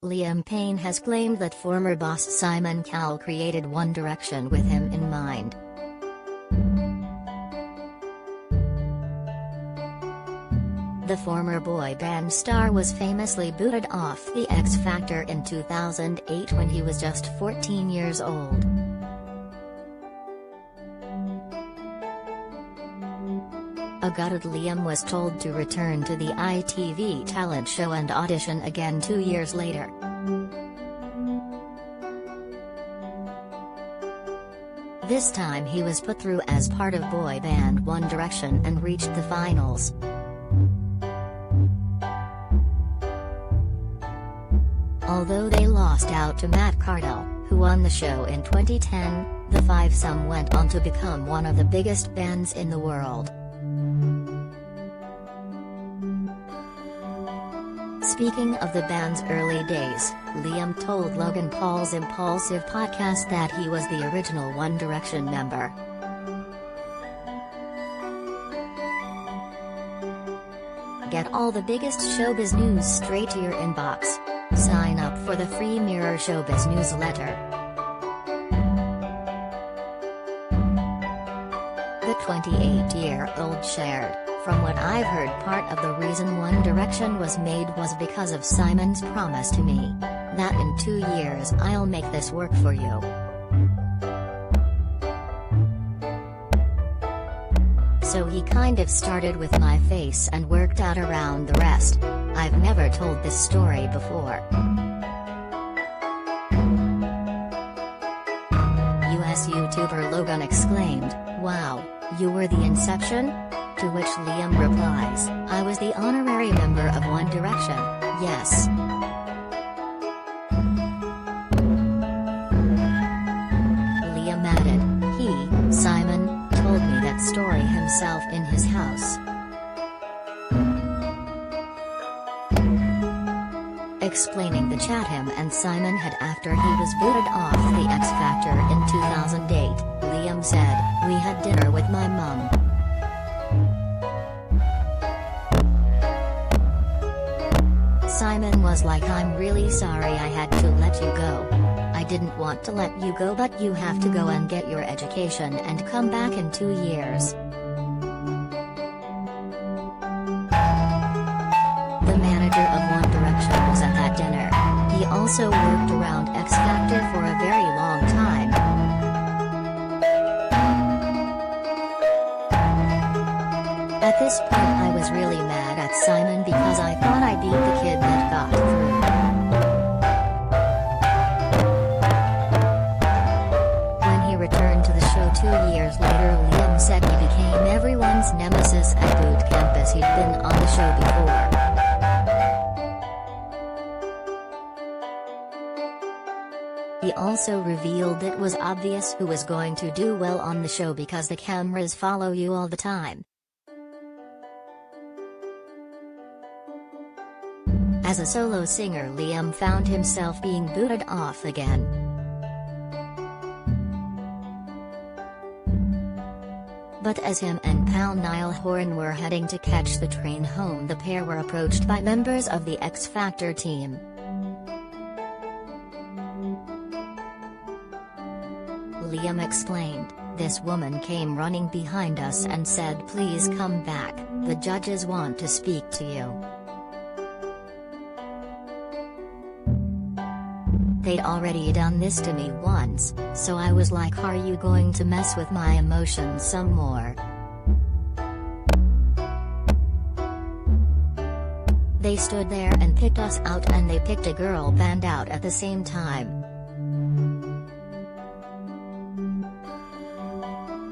Liam Payne has claimed that former boss Simon Cowell created One Direction with him in mind. The former boy band star was famously booted off the X Factor in 2008 when he was just 14 years old. A gutted Liam was told to return to the ITV talent show and audition again 2 years later. This time he was put through as part of boy band One Direction and reached the finals. Although they lost out to Matt Cardle, who won the show in 2010, the fivesome went on to become one of the biggest bands in the world. Speaking of the band's early days, Liam told Logan Paul's Impulsive podcast that he was the original One Direction member. Get all the biggest showbiz news straight to your inbox. Sign up for the free Mirror Showbiz newsletter. The 28-year-old shared, "From what I've heard, part of the reason One Direction was made was because of Simon's promise to me, that in 2 years I'll make this work for you. So he kind of started with my face and worked out around the rest. I've never told this story before." US YouTuber Logan exclaimed, "Wow, you were the inception?" To which Liam replies, "I was the honorary member of One Direction, yes." Liam added, Simon, told me that story himself in his house. Explaining the chat him and Simon had after he was booted off the X Factor in 2008, Liam said, "We had dinner with my mum. Simon was like, I'm really sorry I had to let you go. I didn't want to let you go, but you have to go and get your education and come back in 2 years." The manager of One Direction was at that dinner. He also worked around X Factor for a very long time. At this point I was really mad at Simon because I thought I beat the kid that got through. When he returned to the show 2 years later, Liam said he became everyone's nemesis at boot camp as he'd been on the show before. He also revealed it was obvious who was going to do well on the show because the cameras follow you all the time. As a solo singer, Liam found himself being booted off again. But as him and pal Niall Horan were heading to catch the train home, the pair were approached by members of the X Factor team. Liam explained, "This woman came running behind us and said, 'Please come back, the judges want to speak to you.' They'd already done this to me once, so I was like, are you going to mess with my emotions some more?" They stood there and picked us out, and they picked a girl band out at the same time.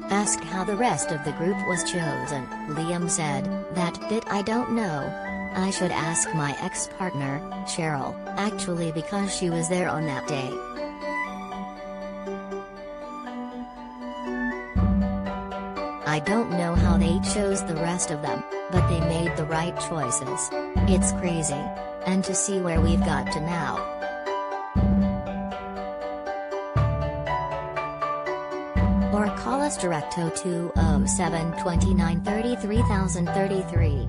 Asked how the rest of the group was chosen, Liam said, "That bit I don't know. I should ask my ex-partner, Cheryl, actually, because she was there on that day." "I don't know how they chose the rest of them, but they made the right choices. It's crazy. And to see where we've got to now." Or call us direct 0207 29 33 033.